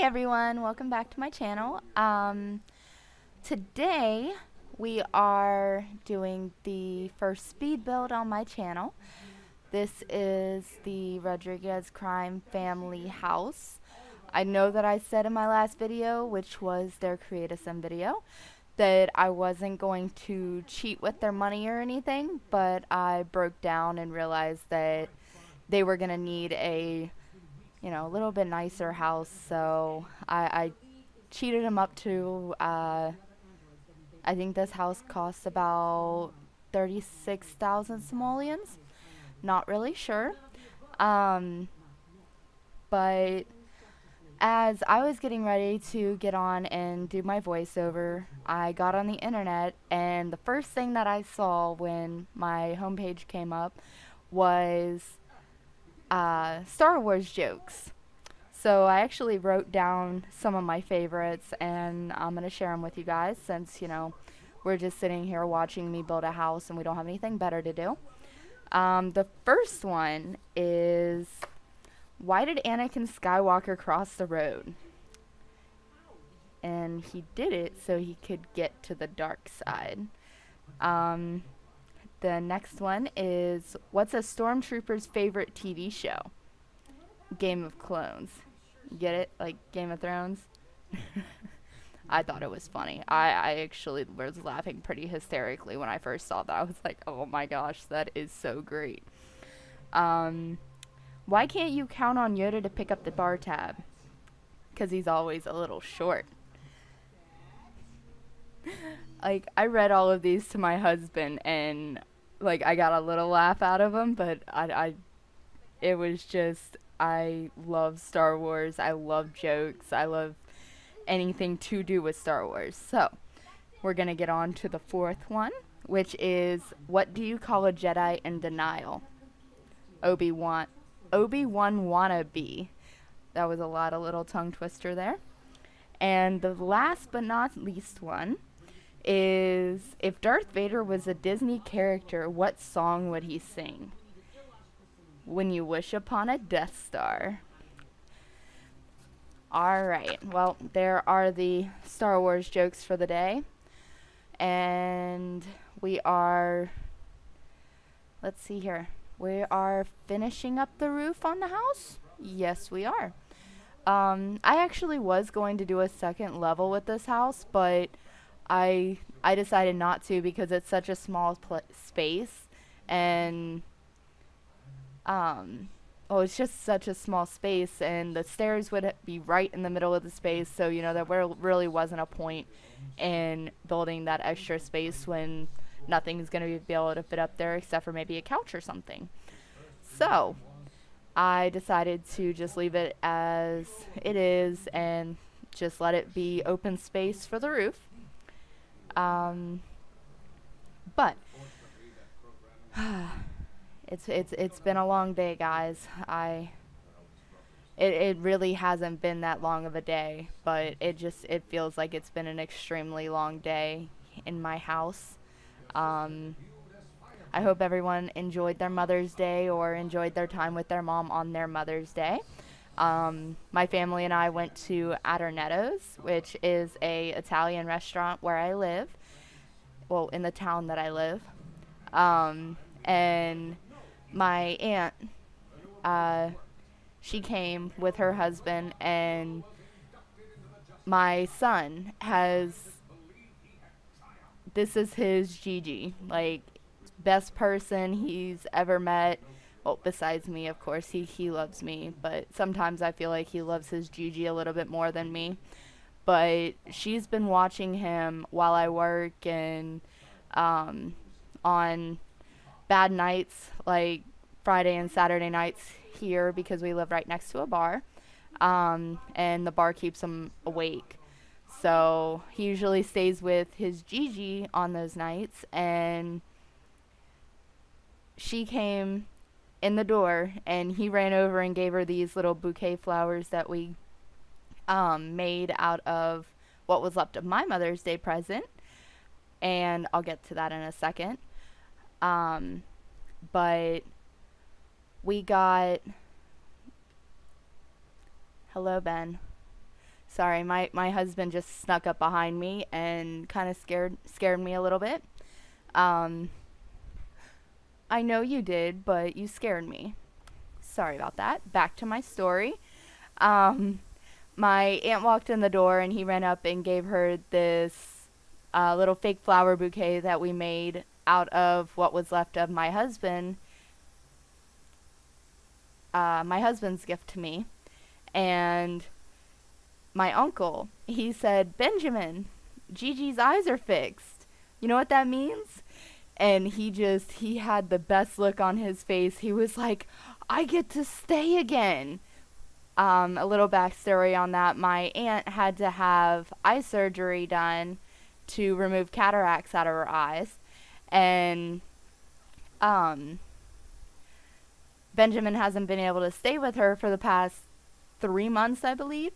Hey everyone, welcome back to my channel. Today we are doing the first speed build on my channel. This is the Rodrigues crime family house. I know that I said in my last video, which was their create a sim video, that I wasn't going to cheat with their money or anything, but I broke down and realized that they were gonna need a a little bit nicer house, so I cheated him up to, I think this house costs about 36,000 simoleons. Not really sure. Um, but as I was getting ready to get on and do my voiceover, I got on the internet, and the first thing that I saw when my homepage came up was Star Wars jokes. So I actually wrote down some of my favorites, and I'm going to share them with you guys since, we're just sitting here watching me build a house and we don't have anything better to do. The first one is, why did Anakin Skywalker cross the road? And he did it so he could get to the dark side. The next one is, what's a stormtrooper's favorite TV show? Game of Clones. Get it? Like Game of Thrones? I thought it was funny. I actually was laughing pretty hysterically when I first saw that. I was like, oh my gosh, that is so great. Why can't you count on Yoda to pick up the bar tab? Because he's always a little short. Like, I read all of these to my husband, and like I got a little laugh out of him, but it was just, I love Star Wars. I love jokes. I love anything to do with Star Wars. So, we're going to get on to the fourth one, which is, what do you call a Jedi in denial? Obi-Wan wannabe. That was a lot of little tongue twister there. And the last but not least one is, if Darth Vader was a Disney character, what song would he sing? When you wish upon a Death Star. Alright, well, there are the Star Wars jokes for the day. And we are, let's see here, we are finishing up the roof on the house? Yes, we are. I actually was going to do a second level with this house, but I decided not to because it's such a small space, and well, it's just such a small space, and the stairs would be right in the middle of the space, so there really wasn't a point in building that extra space when nothing's going to be able to fit up there except for maybe a couch or something. So I decided to just leave it as it is and just let it be open space for the roof. But it's been a long day, guys. It really hasn't been that long of a day, but it feels like it's been an extremely long day in my house. I hope everyone enjoyed their Mother's Day or enjoyed their time with their mom on their Mother's Day. My family and I went to Adornetto's, which is a Italian restaurant where I live. Well, in the town that I live. And my aunt, she came with her husband, and my son this is his Gigi, like, best person he's ever met. Well, besides me, of course, he loves me, but sometimes I feel like he loves his Gigi a little bit more than me. But she's been watching him while I work, and on bad nights, like Friday and Saturday nights here, because we live right next to a bar, and the bar keeps him awake. So he usually stays with his Gigi on those nights, and she came in the door, and he ran over and gave her these little bouquet flowers that we made out of what was left of my Mother's Day present, and I'll get to that in a second. But we got, hello Ben, Sorry, my husband just snuck up behind me and kind of scared me a little bit. Um, I know you did, but you scared me. Sorry about that. Back to my story. Um, my aunt walked in the door and he ran up and gave her this little fake flower bouquet that we made out of what was left of my husband's gift to me. And my uncle, he said, Benjamin, Gigi's eyes are fixed. You know what that means? And he had the best look on his face. He was like, I get to stay again. A little backstory on that. My aunt had to have eye surgery done to remove cataracts out of her eyes. And um, Benjamin hasn't been able to stay with her for the past 3 months, I believe.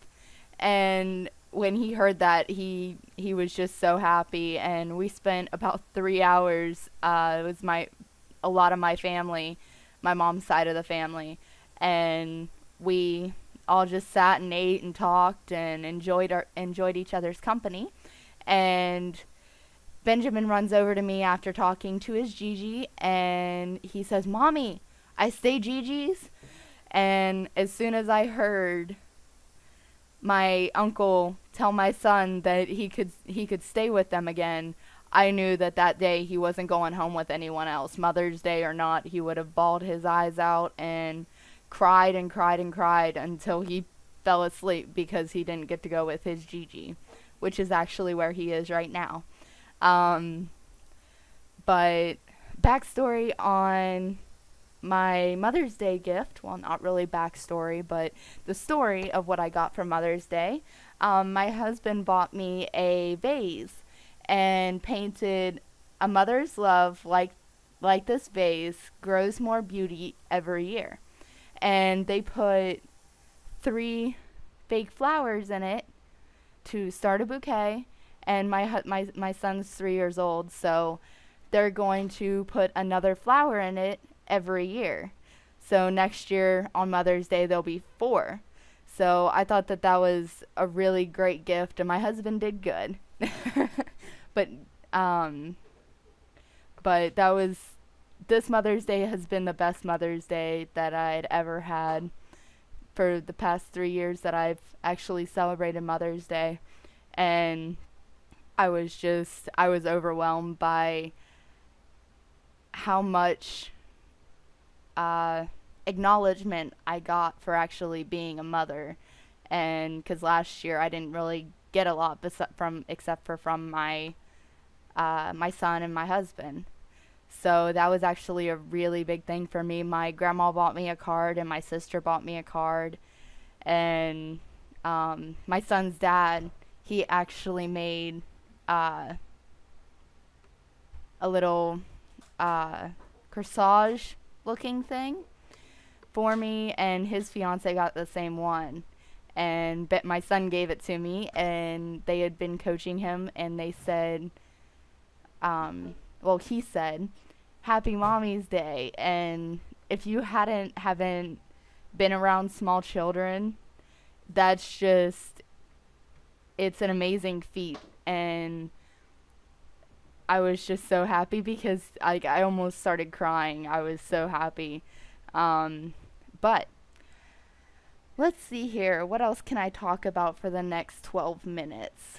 And when he heard that, he was just so happy. And we spent about 3 hours. It was a lot of my family, my mom's side of the family, and we all just sat and ate and talked and enjoyed each other's company. And Benjamin runs over to me after talking to his Gigi, and he says, Mommy, I stay Gigi's. And as soon as I heard my uncle tell my son that he could stay with them again, I knew that that day he wasn't going home with anyone else. Mother's Day or not, he would have bawled his eyes out and cried and cried and cried until he fell asleep because he didn't get to go with his Gigi, which is actually where he is right now. Um, but backstory on my Mother's Day gift, well, not really backstory, but the story of what I got for Mother's Day. My husband bought me a vase and painted a mother's love like this vase grows more beauty every year. And they put 3 fake flowers in it to start a bouquet. And my son's 3 years old, so they're going to put another flower in it every year. So next year on Mother's Day there'll be 4. So I thought that that was a really great gift, and my husband did good. but um, but that was this Mother's Day has been the best Mother's Day that I'd ever had for the past 3 years that I've actually celebrated Mother's Day, and I was overwhelmed by how much acknowledgement I got for actually being a mother. And because last year I didn't really get a lot except for from my son and my husband. So that was actually a really big thing for me. My grandma bought me a card and my sister bought me a card. And my son's dad, he actually made a little corsage looking thing for me, and his fiance got the same one. And my son gave it to me, and they had been coaching him, and they said, he said, Happy Mommy's Day. And if you haven't been around small children, that's just, it's an amazing feat. And I was just so happy because I almost started crying. I was so happy. But let's see here. What else can I talk about for the next 12 minutes?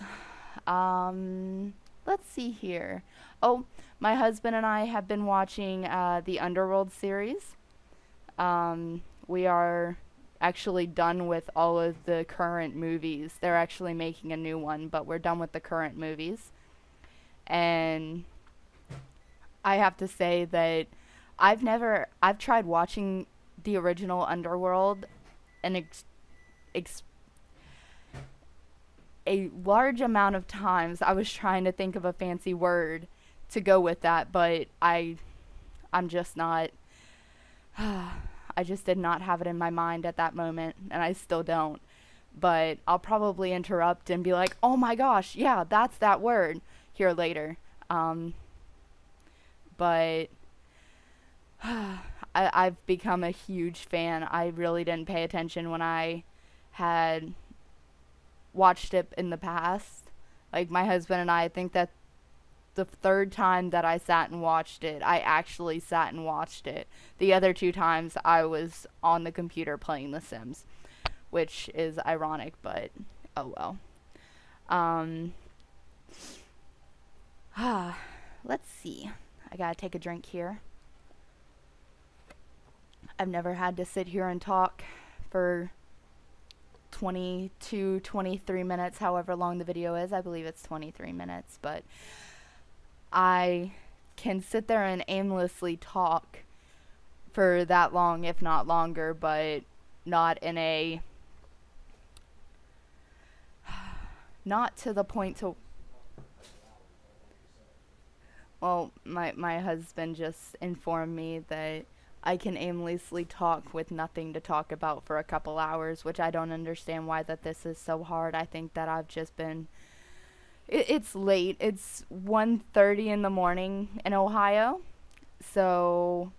Let's see here. Oh, my husband and I have been watching the Underworld series. We are actually done with all of the current movies. They're actually making a new one, but we're done with the current movies. And I have to say that I've tried watching the original Underworld a large amount of times. I was trying to think of a fancy word to go with that, but I'm just not, I just did not have it in my mind at that moment, and I still don't. But I'll probably interrupt and be like, oh my gosh, yeah, that's that word, here later. But I've become a huge fan. I really didn't pay attention when I had watched it in the past. Like, my husband and I think that the third time that I sat and watched it, I actually sat and watched it. The other 2 times I was on the computer playing The Sims, which is ironic, but oh well. Um, let's see. I gotta take a drink here. I've never had to sit here and talk for 22, 23 minutes, however long the video is. I believe it's 23 minutes, but I can sit there and aimlessly talk for that long, if not longer, but not in a, not to the point to, well, my husband just informed me that I can aimlessly talk with nothing to talk about for a couple hours, which I don't understand why that this is so hard. I think that I've just been, it's late. It's 1:30 in the morning in Ohio, so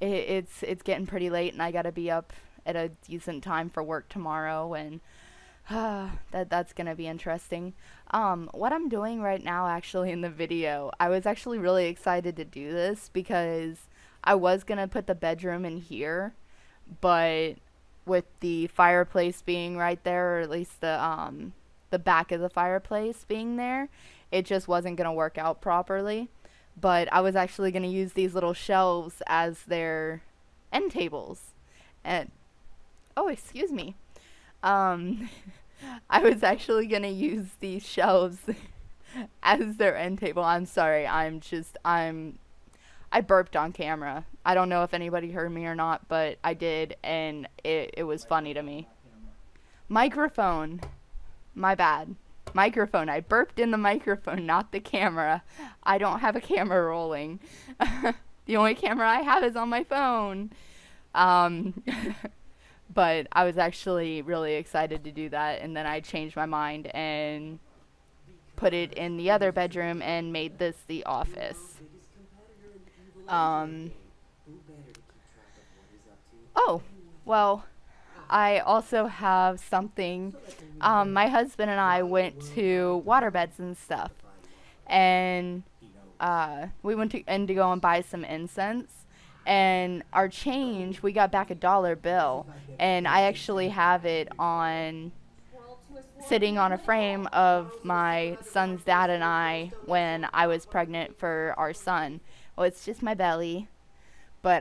it's getting pretty late, and I gotta be up at a decent time for work tomorrow, and that's gonna be interesting. What I'm doing right now, actually, in the video, I was actually really excited to do this because I was gonna put the bedroom in here, but with the fireplace being right there, or at least the back of the fireplace being there, it just wasn't gonna work out properly. But I was actually gonna use these little shelves as their end tables, and oh, excuse me. I was actually gonna use these shelves as their end table. I'm sorry. I burped on camera. I don't know if anybody heard me or not, but I did, and it was funny to me. Microphone. My bad. Microphone. I burped in the microphone, not the camera. I don't have a camera rolling. The only camera I have is on my phone. But I was actually really excited to do that, and then I changed my mind and put it in the other bedroom and made this the office. Oh, well, I also have something. My husband and I went to waterbeds and stuff, and we went to go and buy some incense. And our change, we got back $1 bill, and I actually have it on, sitting on a frame of my son's dad and I when I was pregnant for our son. Well, it's just my belly, but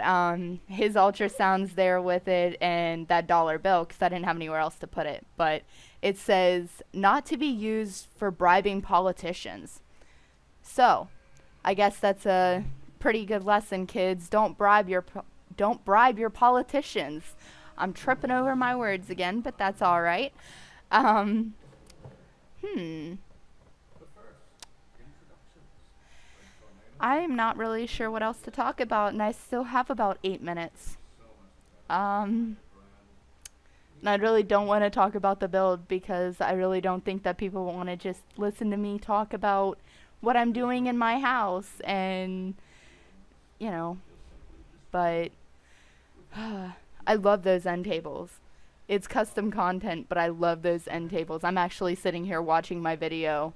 his ultrasound's there with it, and that $1 bill, because I didn't have anywhere else to put it. But it says not to be used for bribing politicians. So I guess that's a pretty good lesson, kids. Don't bribe your politicians. I'm tripping over my words again, but that's all right. I'm not really sure what else to talk about, and I still have about 8 minutes. And I really don't want to talk about the build because I really don't think that people want to just listen to me talk about what I'm doing in my house, and you know, but I love those end tables. It's custom content, but I love those end tables. I'm actually sitting here watching my video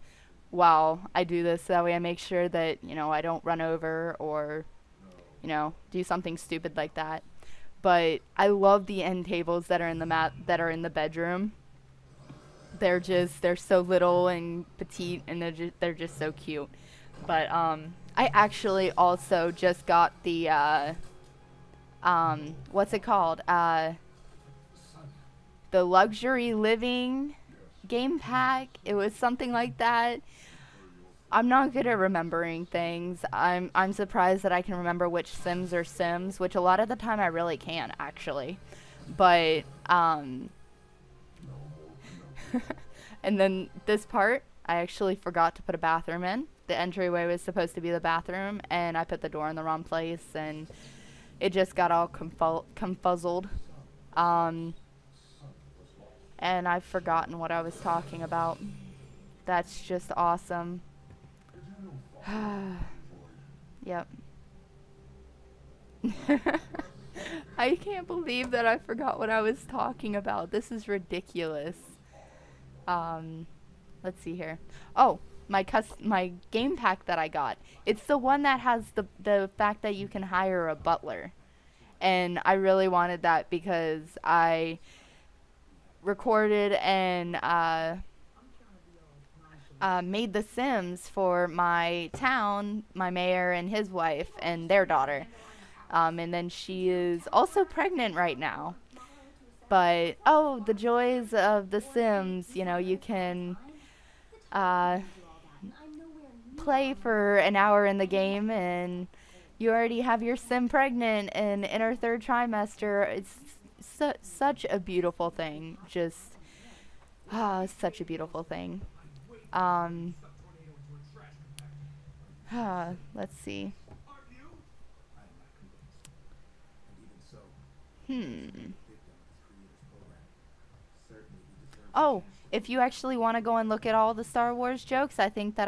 while I do this, so that way I make sure that, you know, I don't run over or, you know, do something stupid like that. But I love the end tables that are in the bedroom. They're so little and petite, and they're just so cute. But I actually also just got the what's it called? The luxury living game pack. It was something like that. I'm not good at remembering things. I'm surprised that I can remember which Sims are Sims, which a lot of the time I really can, actually. But and then this part, I actually forgot to put a bathroom in. The entryway was supposed to be the bathroom, and I put the door in the wrong place, and it just got all confuzzled. And I've forgotten what I was talking about. That's just awesome. Yep. I can't believe that I forgot what I was talking about. This is ridiculous. Um, let's see here. Oh, my game pack that I got. It's the one that has the fact that you can hire a butler. And I really wanted that because I recorded and made The Sims for my town, my mayor and his wife and their daughter. And then she is also pregnant right now. But, oh, the joys of The Sims, you know, you can uh, play for an hour in the game and you already have your sim pregnant and in her third trimester. It's such a beautiful thing. Just, such a beautiful thing. Um, let's see. Hmm. Oh, if you actually want to go and look at all the Star Wars jokes, I think that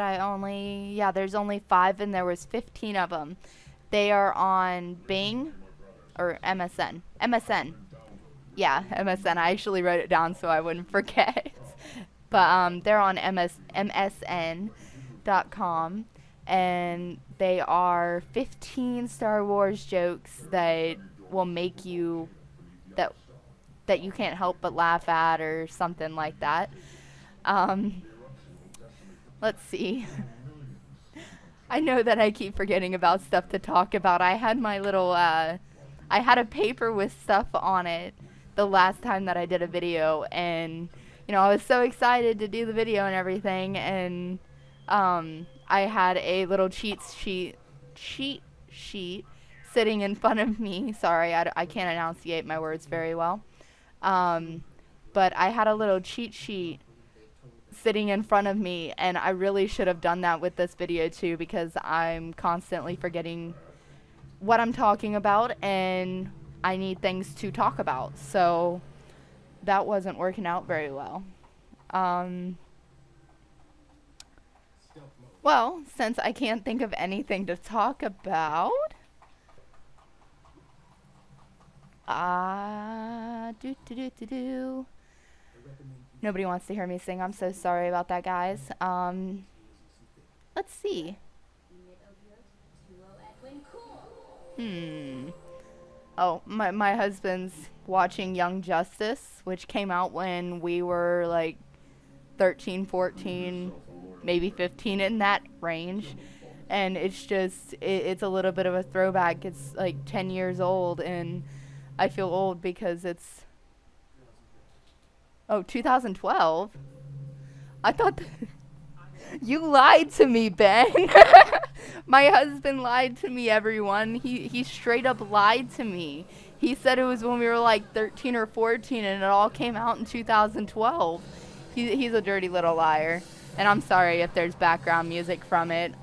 there's only 5 and there was 15 of them. They are on Bing or MSN. MSN. Yeah, MSN. I actually wrote it down so I wouldn't forget. But they're on MSN.com, and they are 15 Star Wars jokes that will make you that that you can't help but laugh at or something like that. Um, let's see. I know that I keep forgetting about stuff to talk about. I had my little, I had a paper with stuff on it the last time that I did a video, and, you know, I was so excited to do the video and everything, and, I had a little cheat sheet sitting in front of me. Sorry, I can't enunciate my words very well. But I had a little cheat sheet sitting in front of me, and I really should have done that with this video too, because I'm constantly forgetting what I'm talking about and I need things to talk about, so that wasn't working out very well. Well, since I can't think of anything to talk about, nobody wants to hear me sing. I'm so sorry about that, guys. Let's see. Oh, my husband's watching Young Justice, which came out when we were like 13, 14, maybe 15, in that range. And it's just, it's a little bit of a throwback. It's like 10 years old, and I feel old because it's, 2012? I thought you lied to me, Ben. My husband lied to me, everyone. He straight up lied to me. He said it was when we were like 13 or 14 and it all came out in 2012. He's a dirty little liar. And I'm sorry if there's background music from it.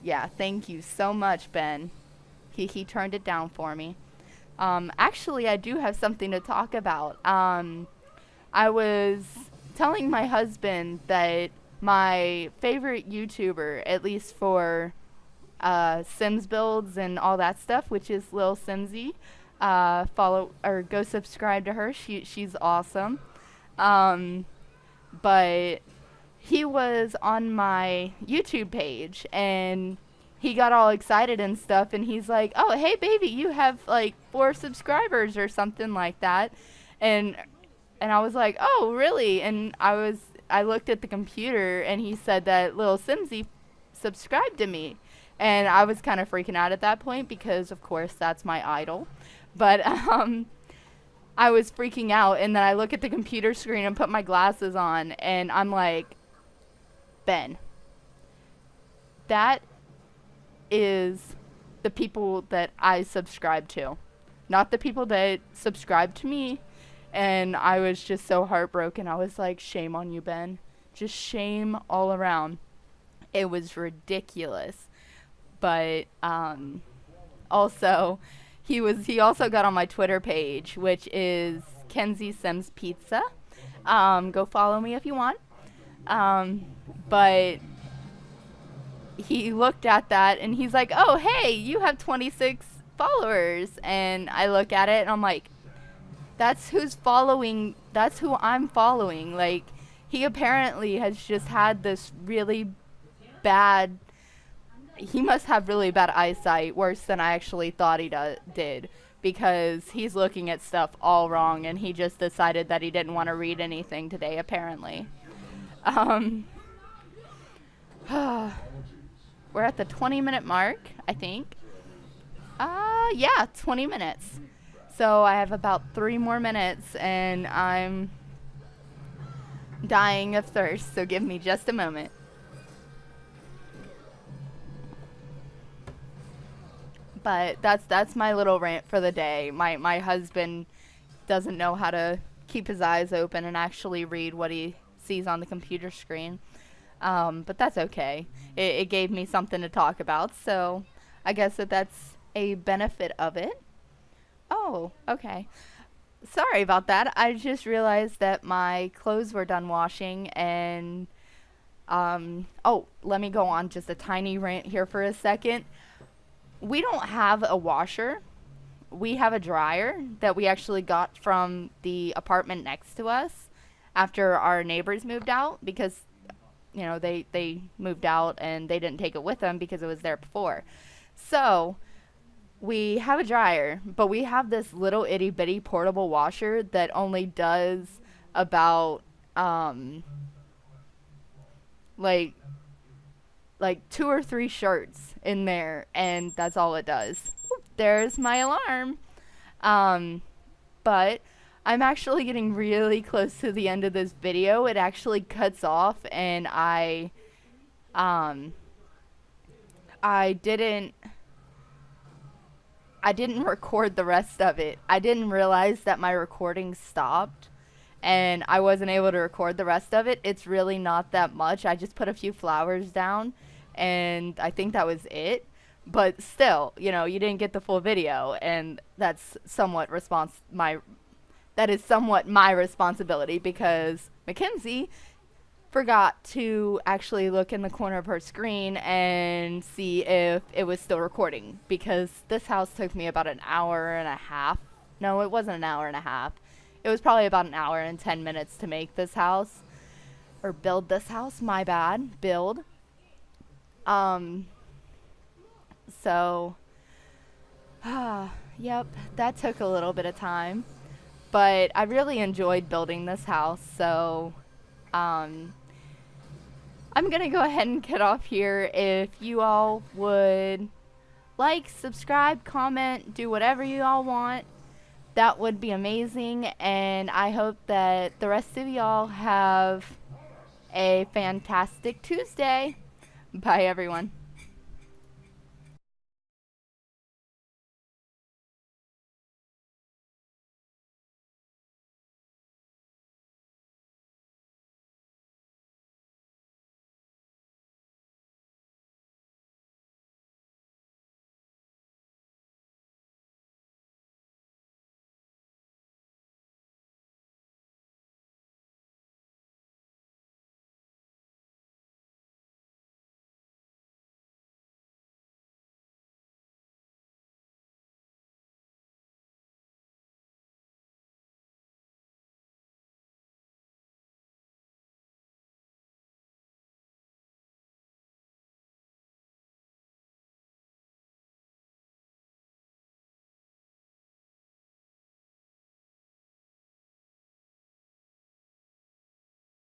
Yeah, thank you so much, Ben. He turned it down for me. Actually, I do have something to talk about. I was telling my husband that my favorite YouTuber, at least for Sims builds and all that stuff, which is Lil Simsy, follow or go subscribe to her. She's awesome. But he was on my YouTube page and he got all excited and stuff, and he's like, "Oh, hey baby, you have like 4 subscribers or something like that." And I was like, "Oh, really?" And I looked at the computer and he said that Lil Simsy subscribed to me. And I was kind of freaking out at that point because of course that's my idol. But I was freaking out, and then I look at the computer screen and put my glasses on and I'm like, "Ben, that is the people that I subscribe to, not the people that subscribe to me." And I was just so heartbroken. I was like, "Shame on you, Ben. Just shame all around." It was ridiculous. But also he also got on my Twitter page, which is Kenzie Sims Pizza. Go follow me if you want. But he looked at that and he's like, "Oh, hey, you have 26 followers." And I look at it and I'm like, that's who I'm following. Like, he apparently has just had this really bad, he must have really bad eyesight, worse than I actually thought he did, because he's looking at stuff all wrong, and he just decided that he didn't want to read anything today, apparently. Um, we're at the 20-minute mark, I think. Yeah, 20 minutes. So I have about 3 more minutes, and I'm dying of thirst, so give me just a moment. But that's my little rant for the day. My husband doesn't know how to keep his eyes open and actually read what he sees on the computer screen. But that's okay. It gave me something to talk about, so I guess that's a benefit of it. Oh, okay. Sorry about that. I just realized that my clothes were done washing, and oh, let me go on just a tiny rant here for a second. We don't have a washer. We have a dryer that we actually got from the apartment next to us after our neighbors moved out, because they moved out and they didn't take it with them because it was there before. So we have a dryer, but we have this little itty bitty portable washer that only does about like 2 or 3 shirts in there, and that's all it does. Oop, there's my alarm. But I'm actually getting really close to the end of this video. It actually cuts off, and I didn't record the rest of it. I didn't realize that my recording stopped, and I wasn't able to record the rest of it. It's really not that much. I just put a few flowers down, and I think that was it. But still, you didn't get the full video, and that's somewhat my responsibility, because Mackenzie forgot to actually look in the corner of her screen and see if it was still recording, because this house took me about an hour and a half. No, it wasn't an hour and a half. It was probably about an hour and 10 minutes to make this house, or build this house. My bad. Build. So, yep, that took a little bit of time, but I really enjoyed building this house, so, I'm gonna go ahead and get off here. If you all would like, subscribe, comment, do whatever you all want, that would be amazing, and I hope that the rest of y'all have a fantastic Tuesday. Bye, everyone.